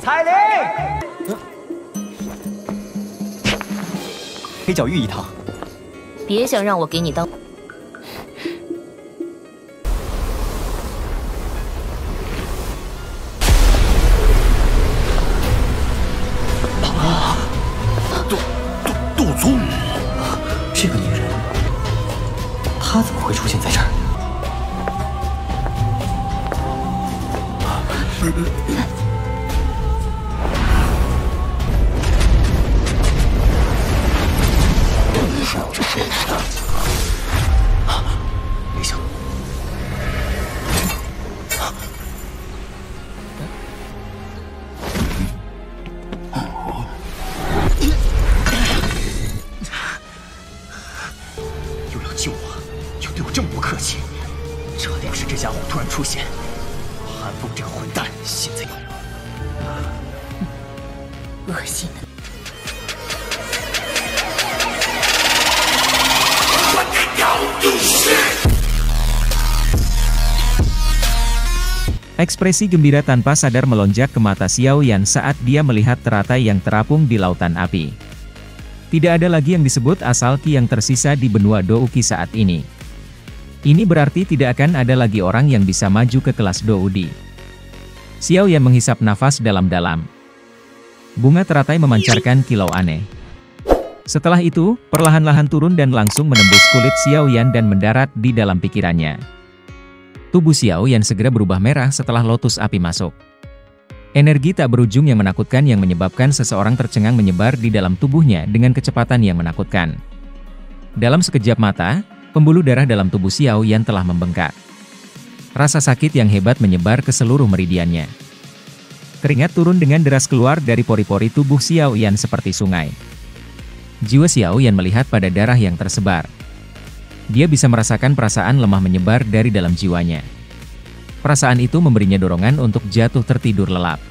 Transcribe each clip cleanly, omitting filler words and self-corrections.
彩铃，黑角玉一趟。别想让我给你当。杜宗，这个女人，她怎么会出现在这儿？没想到，又要救我，又对我这么不客气，这要是这家伙突然出现，韩风这个混蛋现在恶心的。 Ekspresi gembira tanpa sadar melonjak ke mata Xiao Yan saat dia melihat teratai yang terapung di lautan api. Tidak ada lagi yang disebut asal Qi yang tersisa di benua Douqi saat ini. Ini berarti tidak akan ada lagi orang yang bisa maju ke kelas Doudi. Xiao Yan menghisap nafas dalam-dalam. Bunga teratai memancarkan kilau aneh. Setelah itu, perlahan-lahan turun dan langsung menembus kulit Xiao Yan dan mendarat di dalam pikirannya. Tubuh Xiao Yan segera berubah merah setelah lotus api masuk. Energi tak berujung yang menakutkan yang menyebabkan seseorang tercengang menyebar di dalam tubuhnya dengan kecepatan yang menakutkan. Dalam sekejap mata, pembuluh darah dalam tubuh Xiao Yan telah membengkak. Rasa sakit yang hebat menyebar ke seluruh meridiannya. Keringat turun dengan deras keluar dari pori-pori tubuh Xiao Yan seperti sungai. Jiwa Xiao Yan melihat pada darah yang tersebar. Dia bisa merasakan perasaan lemah menyebar dari dalam jiwanya. Perasaan itu memberinya dorongan untuk jatuh tertidur lelap.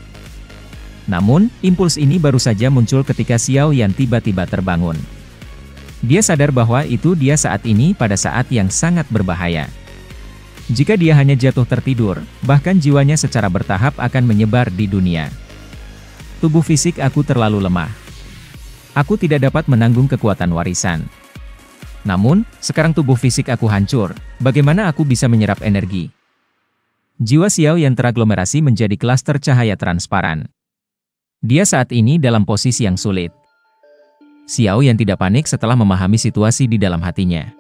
Namun, impuls ini baru saja muncul ketika Xiao Yan tiba-tiba terbangun. Dia sadar bahwa itu dia saat ini pada saat yang sangat berbahaya. Jika dia hanya jatuh tertidur, bahkan jiwanya secara bertahap akan menyebar di dunia. Tubuh fisik aku terlalu lemah. Aku tidak dapat menanggung kekuatan warisan. Namun, sekarang tubuh fisik aku hancur, bagaimana aku bisa menyerap energi? Jiwa Xiao Yan teraglomerasi menjadi klaster cahaya transparan. Dia saat ini dalam posisi yang sulit. Xiao Yan tidak panik setelah memahami situasi di dalam hatinya.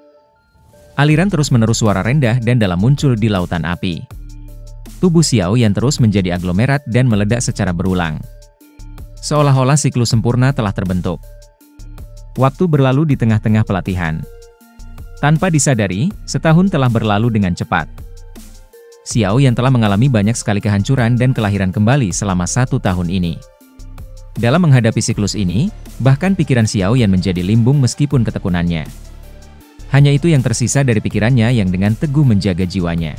Aliran terus-menerus suara rendah dan dalam muncul di lautan api. Tubuh Xiao Yan terus menjadi aglomerat dan meledak secara berulang. Seolah-olah siklus sempurna telah terbentuk. Waktu berlalu di tengah-tengah pelatihan. Tanpa disadari, setahun telah berlalu dengan cepat. Xiao Yan telah mengalami banyak sekali kehancuran dan kelahiran kembali selama 1 tahun ini. Dalam menghadapi siklus ini, bahkan pikiran Xiao Yan menjadi limbung meskipun ketekunannya. Hanya itu yang tersisa dari pikirannya yang dengan teguh menjaga jiwanya.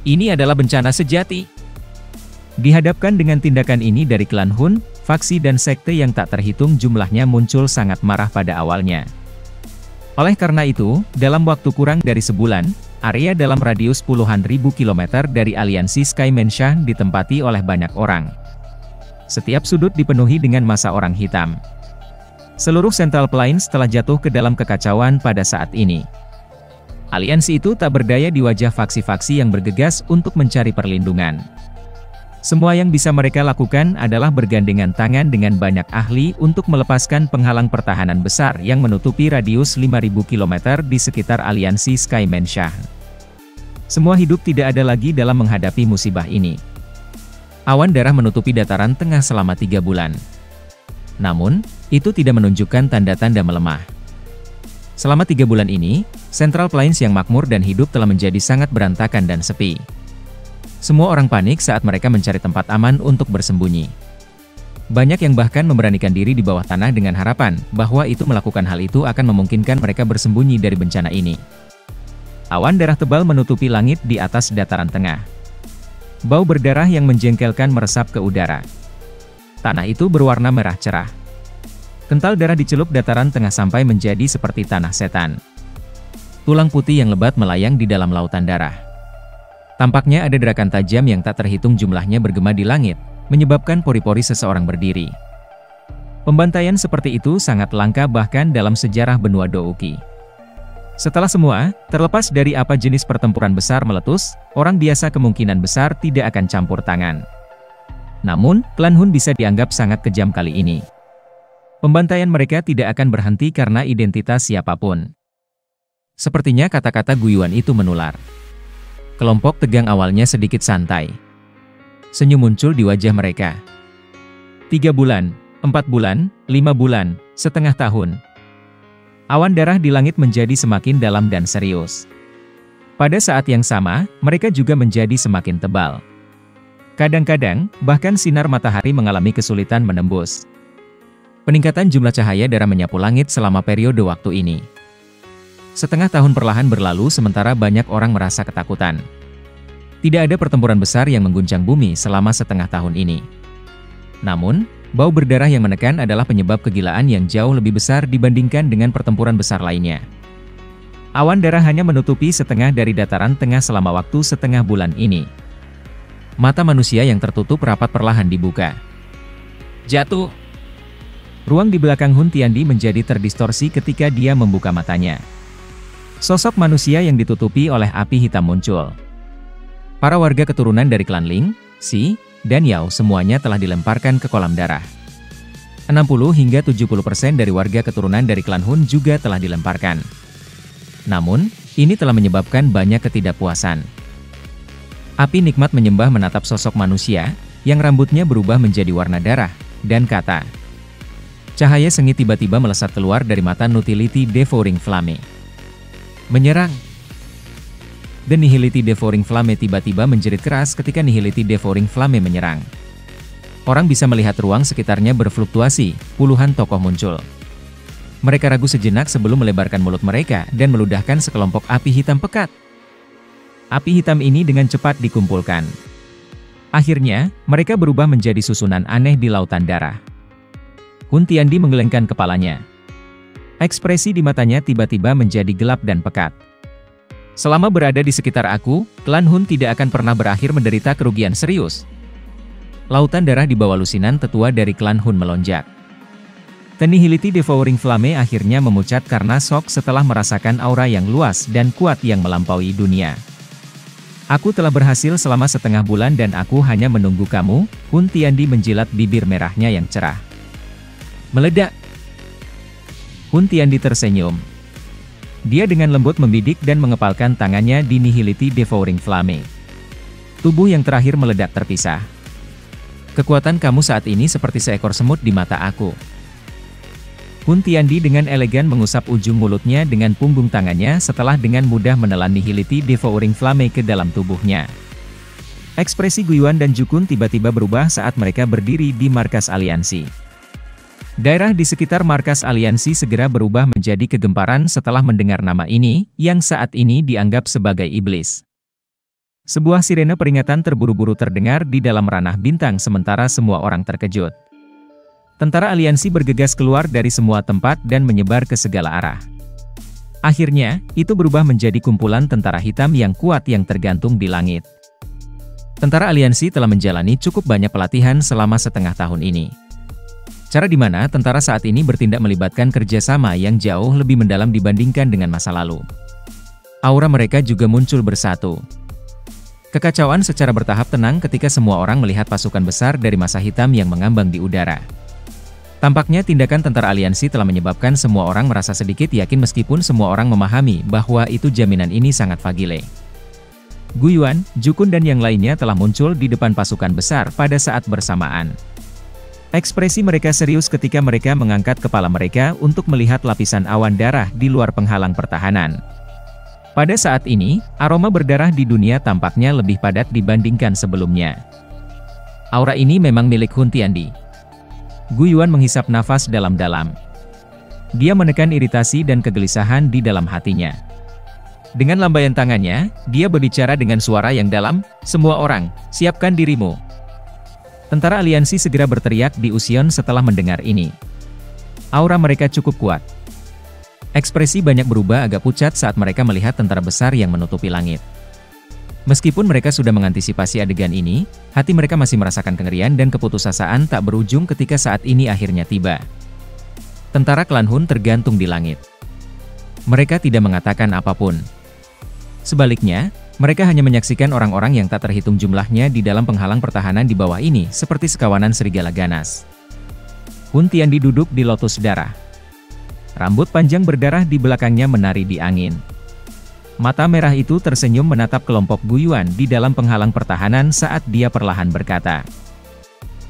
Ini adalah bencana sejati. Dihadapkan dengan tindakan ini dari klan Hun, faksi dan sekte yang tak terhitung jumlahnya muncul sangat marah pada awalnya. Oleh karena itu, dalam waktu kurang dari sebulan, area dalam radius puluhan ribu kilometer dari aliansi Sky Mensha ditempati oleh banyak orang. Setiap sudut dipenuhi dengan massa orang hitam. Seluruh Central Plains telah jatuh ke dalam kekacauan pada saat ini. Aliansi itu tak berdaya di wajah faksi-faksi yang bergegas untuk mencari perlindungan. Semua yang bisa mereka lakukan adalah bergandengan tangan dengan banyak ahli untuk melepaskan penghalang pertahanan besar yang menutupi radius 5.000 km di sekitar aliansi Sky Mensha. Semua hidup tidak ada lagi dalam menghadapi musibah ini. Awan darah menutupi dataran tengah selama 3 bulan. Namun, itu tidak menunjukkan tanda-tanda melemah. Selama 3 bulan ini, Central Plains yang makmur dan hidup telah menjadi sangat berantakan dan sepi. Semua orang panik saat mereka mencari tempat aman untuk bersembunyi. Banyak yang bahkan memberanikan diri di bawah tanah dengan harapan bahwa itu melakukan hal itu akan memungkinkan mereka bersembunyi dari bencana ini. Awan darah tebal menutupi langit di atas dataran tengah. Bau berdarah yang menjengkelkan meresap ke udara. Tanah itu berwarna merah cerah. Kental darah dicelup dataran tengah sampai menjadi seperti tanah setan. Tulang putih yang lebat melayang di dalam lautan darah. Tampaknya ada derakan tajam yang tak terhitung jumlahnya bergema di langit, menyebabkan pori-pori seseorang berdiri. Pembantaian seperti itu sangat langka bahkan dalam sejarah benua Douki. Setelah semua, terlepas dari apa jenis pertempuran besar meletus, orang biasa kemungkinan besar tidak akan campur tangan. Namun, klan Hun bisa dianggap sangat kejam kali ini. Pembantaian mereka tidak akan berhenti karena identitas siapapun. Sepertinya kata-kata Guiyuan itu menular. Kelompok tegang awalnya sedikit santai. Senyum muncul di wajah mereka. 3 bulan, 4 bulan, 5 bulan, setengah tahun. Awan darah di langit menjadi semakin dalam dan serius. Pada saat yang sama, mereka juga menjadi semakin tebal. Kadang-kadang, bahkan sinar matahari mengalami kesulitan menembus. Peningkatan jumlah cahaya darah menyapu langit selama periode waktu ini. Setengah tahun perlahan berlalu sementara banyak orang merasa ketakutan. Tidak ada pertempuran besar yang mengguncang bumi selama setengah tahun ini. Namun, bau berdarah yang menekan adalah penyebab kegilaan yang jauh lebih besar dibandingkan dengan pertempuran besar lainnya. Awan darah hanya menutupi setengah dari dataran tengah selama waktu setengah bulan ini. Mata manusia yang tertutup rapat perlahan dibuka. Jatuh. Ruang di belakang Hun Tiandi menjadi terdistorsi ketika dia membuka matanya. Sosok manusia yang ditutupi oleh api hitam muncul. Para warga keturunan dari klan Ling, Xi, dan Yao semuanya telah dilemparkan ke kolam darah. 60 hingga 70% dari warga keturunan dari klan Hun juga telah dilemparkan. Namun, ini telah menyebabkan banyak ketidakpuasan. Api nikmat menyembah menatap sosok manusia, yang rambutnya berubah menjadi warna darah, dan kata. Cahaya sengit tiba-tiba melesat keluar dari mata Nihility Devouring Flame. Menyerang. The Nihility Devouring Flame tiba-tiba menjerit keras ketika Nihility Devouring Flame menyerang. Orang bisa melihat ruang sekitarnya berfluktuasi, puluhan tokoh muncul. Mereka ragu sejenak sebelum melebarkan mulut mereka dan meludahkan sekelompok api hitam pekat. Api hitam ini dengan cepat dikumpulkan. Akhirnya, mereka berubah menjadi susunan aneh di lautan darah. Hun Tiandi menggelengkan kepalanya. Ekspresi di matanya tiba-tiba menjadi gelap dan pekat. Selama berada di sekitar aku, klan Hun tidak akan pernah berakhir menderita kerugian serius. Lautan darah di bawah lusinan tetua dari klan Hun melonjak. The Nihility Devouring Flame akhirnya memucat karena shock setelah merasakan aura yang luas dan kuat yang melampaui dunia. Aku telah berhasil selama setengah bulan dan aku hanya menunggu kamu. Hun Tiandi menjilat bibir merahnya yang cerah. Meledak. Hun Tiandi tersenyum. Dia dengan lembut membidik dan mengepalkan tangannya di Nihility Devouring Flame. Tubuh yang terakhir meledak terpisah. Kekuatan kamu saat ini seperti seekor semut di mata aku. Hun Tiandi dengan elegan mengusap ujung mulutnya dengan punggung tangannya setelah dengan mudah menelan Nihility Devouring Flame ke dalam tubuhnya. Ekspresi Guiyuan dan Jukun tiba-tiba berubah saat mereka berdiri di markas aliansi. Daerah di sekitar markas aliansi segera berubah menjadi kegemparan setelah mendengar nama ini, yang saat ini dianggap sebagai iblis. Sebuah sirene peringatan terburu-buru terdengar di dalam ranah bintang sementara semua orang terkejut. Tentara aliansi bergegas keluar dari semua tempat dan menyebar ke segala arah. Akhirnya, itu berubah menjadi kumpulan tentara hitam yang kuat yang tergantung di langit. Tentara aliansi telah menjalani cukup banyak pelatihan selama setengah tahun ini. Cara di mana tentara saat ini bertindak melibatkan kerjasama yang jauh lebih mendalam dibandingkan dengan masa lalu. Aura mereka juga muncul bersatu. Kekacauan secara bertahap tenang ketika semua orang melihat pasukan besar dari masa hitam yang mengambang di udara. Tampaknya tindakan tentara aliansi telah menyebabkan semua orang merasa sedikit yakin meskipun semua orang memahami bahwa itu jaminan ini sangat fragile. Guiyuan, Jukun dan yang lainnya telah muncul di depan pasukan besar pada saat bersamaan. Ekspresi mereka serius ketika mereka mengangkat kepala mereka untuk melihat lapisan awan darah di luar penghalang pertahanan. Pada saat ini, aroma berdarah di dunia tampaknya lebih padat dibandingkan sebelumnya. Aura ini memang milik Hun Tiandi. Guiyuan menghisap nafas dalam-dalam. Dia menekan iritasi dan kegelisahan di dalam hatinya. Dengan lambaian tangannya, dia berbicara dengan suara yang dalam, "Semua orang, siapkan dirimu." Tentara aliansi segera berteriak di Usion setelah mendengar ini. Aura mereka cukup kuat. Ekspresi banyak berubah agak pucat saat mereka melihat tentara besar yang menutupi langit. Meskipun mereka sudah mengantisipasi adegan ini, hati mereka masih merasakan kengerian dan keputusasaan tak berujung ketika saat ini akhirnya tiba. Tentara klan Hun tergantung di langit. Mereka tidak mengatakan apapun. Sebaliknya, mereka hanya menyaksikan orang-orang yang tak terhitung jumlahnya di dalam penghalang pertahanan di bawah ini seperti sekawanan serigala ganas. Hun Tiandi duduk di lotus darah. Rambut panjang berdarah di belakangnya menari di angin. Mata merah itu tersenyum menatap kelompok Gu Yuan di dalam penghalang pertahanan saat dia perlahan berkata.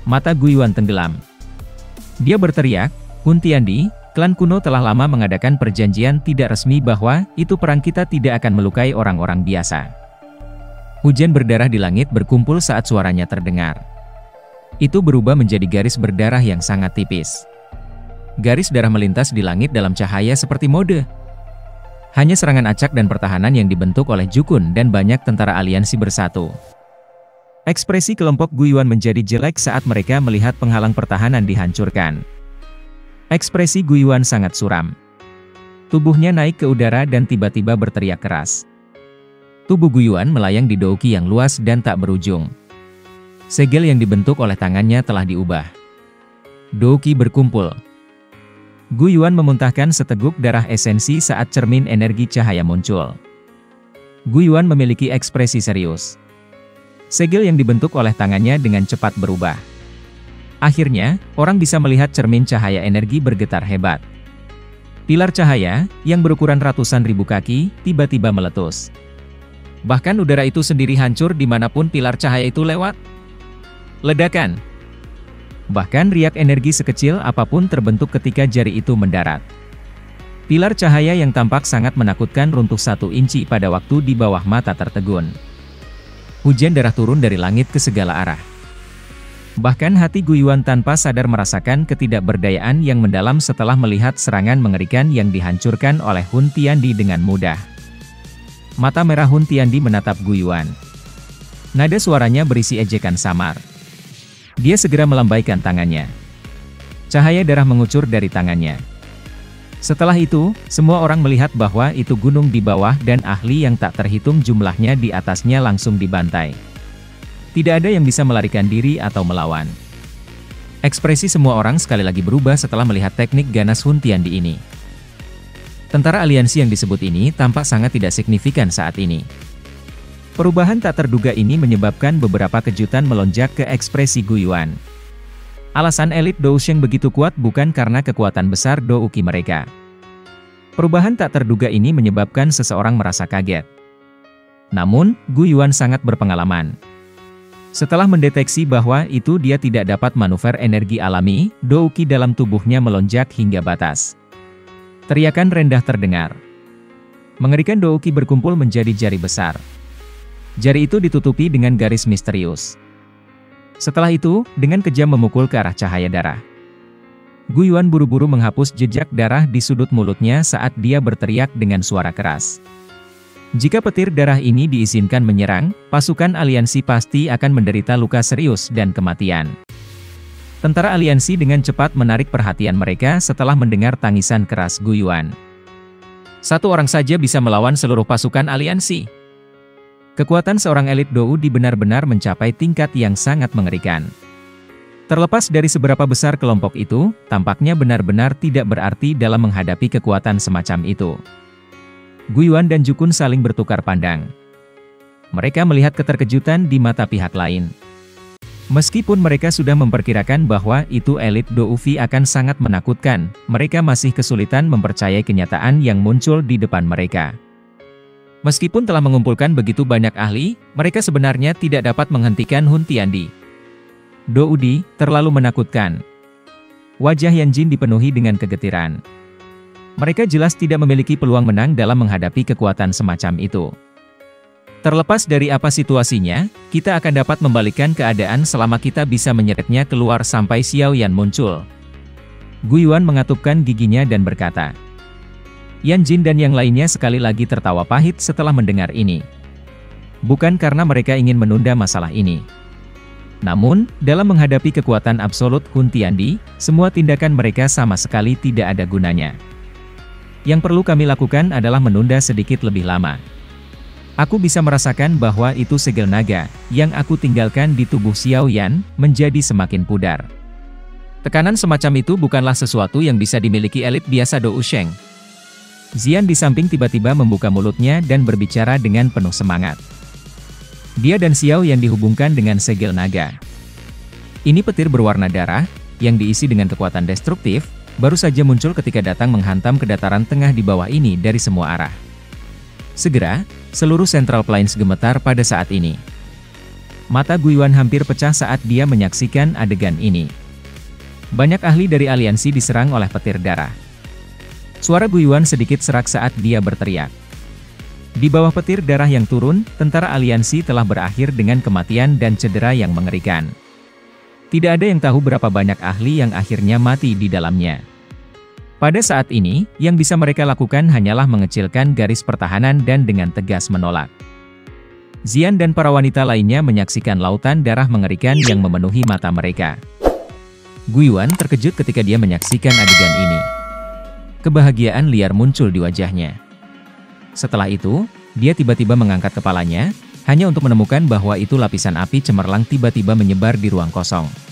Mata Gu Yuan tenggelam. Dia berteriak, Hun Tiandi, klan kuno telah lama mengadakan perjanjian tidak resmi bahwa itu perang kita tidak akan melukai orang-orang biasa. Hujan berdarah di langit berkumpul saat suaranya terdengar. Itu berubah menjadi garis berdarah yang sangat tipis. Garis darah melintas di langit dalam cahaya seperti mode. Hanya serangan acak dan pertahanan yang dibentuk oleh Jukun dan banyak tentara aliansi bersatu. Ekspresi kelompok Gu Yuan menjadi jelek saat mereka melihat penghalang pertahanan dihancurkan. Ekspresi Gu Yuan sangat suram. Tubuhnya naik ke udara dan tiba-tiba berteriak keras. Tubuh Gu Yuan melayang di douki yang luas dan tak berujung. Segel yang dibentuk oleh tangannya telah diubah. Douki berkumpul. Gu Yuan memuntahkan seteguk darah esensi saat cermin energi cahaya muncul. Gu Yuan memiliki ekspresi serius. Segel yang dibentuk oleh tangannya dengan cepat berubah. Akhirnya, orang bisa melihat cermin cahaya energi bergetar hebat. Pilar cahaya, yang berukuran ratusan ribu kaki, tiba-tiba meletus. Bahkan udara itu sendiri hancur dimanapun pilar cahaya itu lewat. Ledakan. Bahkan riak energi sekecil apapun terbentuk ketika jari itu mendarat. Pilar cahaya yang tampak sangat menakutkan runtuh 1 inci pada waktu di bawah mata tertegun. Hujan darah turun dari langit ke segala arah. Bahkan hati Gu Yuan tanpa sadar merasakan ketidakberdayaan yang mendalam setelah melihat serangan mengerikan yang dihancurkan oleh Hun Tiandi dengan mudah. Mata merah Hun Tiandi menatap Gu Yuan. Nada suaranya berisi ejekan samar. Dia segera melambaikan tangannya. Cahaya darah mengucur dari tangannya. Setelah itu, semua orang melihat bahwa itu gunung di bawah dan ahli yang tak terhitung jumlahnya di atasnya langsung dibantai. Tidak ada yang bisa melarikan diri atau melawan. Ekspresi semua orang sekali lagi berubah setelah melihat teknik ganas Hun Tiandi ini. Tentara aliansi yang disebut ini tampak sangat tidak signifikan saat ini. Perubahan tak terduga ini menyebabkan beberapa kejutan melonjak ke ekspresi Gu Yuan. Alasan elit Dousheng begitu kuat bukan karena kekuatan besar douki mereka. Perubahan tak terduga ini menyebabkan seseorang merasa kaget. Namun, Gu Yuan sangat berpengalaman. Setelah mendeteksi bahwa itu dia tidak dapat manuver energi alami, douki dalam tubuhnya melonjak hingga batas. Teriakan rendah terdengar. Mengerikan douki berkumpul menjadi jari besar. Jari itu ditutupi dengan garis misterius. Setelah itu, dengan kejam memukul ke arah cahaya darah. Gu Yuan buru-buru menghapus jejak darah di sudut mulutnya saat dia berteriak dengan suara keras. Jika petir darah ini diizinkan menyerang, pasukan aliansi pasti akan menderita luka serius dan kematian. Tentara aliansi dengan cepat menarik perhatian mereka setelah mendengar tangisan keras Gu Yuan. Satu orang saja bisa melawan seluruh pasukan aliansi. Kekuatan seorang elit Dou benar-benar mencapai tingkat yang sangat mengerikan. Terlepas dari seberapa besar kelompok itu, tampaknya benar-benar tidak berarti dalam menghadapi kekuatan semacam itu. Gu Yuan dan Jukun saling bertukar pandang. Mereka melihat keterkejutan di mata pihak lain. Meskipun mereka sudah memperkirakan bahwa itu elit Dou akan sangat menakutkan, mereka masih kesulitan mempercayai kenyataan yang muncul di depan mereka. Meskipun telah mengumpulkan begitu banyak ahli, mereka sebenarnya tidak dapat menghentikan Hun Tiandi. Doudi, terlalu menakutkan. Wajah Yan Jin dipenuhi dengan kegetiran. Mereka jelas tidak memiliki peluang menang dalam menghadapi kekuatan semacam itu. Terlepas dari apa situasinya, kita akan dapat membalikkan keadaan selama kita bisa menyeretnya keluar sampai Xiao Yan muncul. Gu Yuan mengatupkan giginya dan berkata. Yan Jin dan yang lainnya sekali lagi tertawa pahit setelah mendengar ini. Bukan karena mereka ingin menunda masalah ini. Namun, dalam menghadapi kekuatan absolut Hun Tiandi, semua tindakan mereka sama sekali tidak ada gunanya. Yang perlu kami lakukan adalah menunda sedikit lebih lama. Aku bisa merasakan bahwa itu segel naga, yang aku tinggalkan di tubuh Xiao Yan, menjadi semakin pudar. Tekanan semacam itu bukanlah sesuatu yang bisa dimiliki elit biasa Dou Sheng. Xian di samping tiba-tiba membuka mulutnya dan berbicara dengan penuh semangat. Dia dan Xiao Yan dihubungkan dengan segel naga. Ini petir berwarna darah, yang diisi dengan kekuatan destruktif, baru saja muncul ketika datang menghantam ke dataran tengah di bawah ini dari semua arah. Segera, seluruh Central Plains gemetar pada saat ini. Mata Guiyuan hampir pecah saat dia menyaksikan adegan ini. Banyak ahli dari aliansi diserang oleh petir darah. Suara Guiyuan sedikit serak saat dia berteriak. Di bawah petir darah yang turun, tentara aliansi telah berakhir dengan kematian dan cedera yang mengerikan. Tidak ada yang tahu berapa banyak ahli yang akhirnya mati di dalamnya. Pada saat ini, yang bisa mereka lakukan hanyalah mengecilkan garis pertahanan dan dengan tegas menolak. Xian dan para wanita lainnya menyaksikan lautan darah mengerikan yang memenuhi mata mereka. Guiyuan terkejut ketika dia menyaksikan adegan ini. Kebahagiaan liar muncul di wajahnya. Setelah itu, dia tiba-tiba mengangkat kepalanya, hanya untuk menemukan bahwa itu lapisan api cemerlang tiba-tiba menyebar di ruang kosong.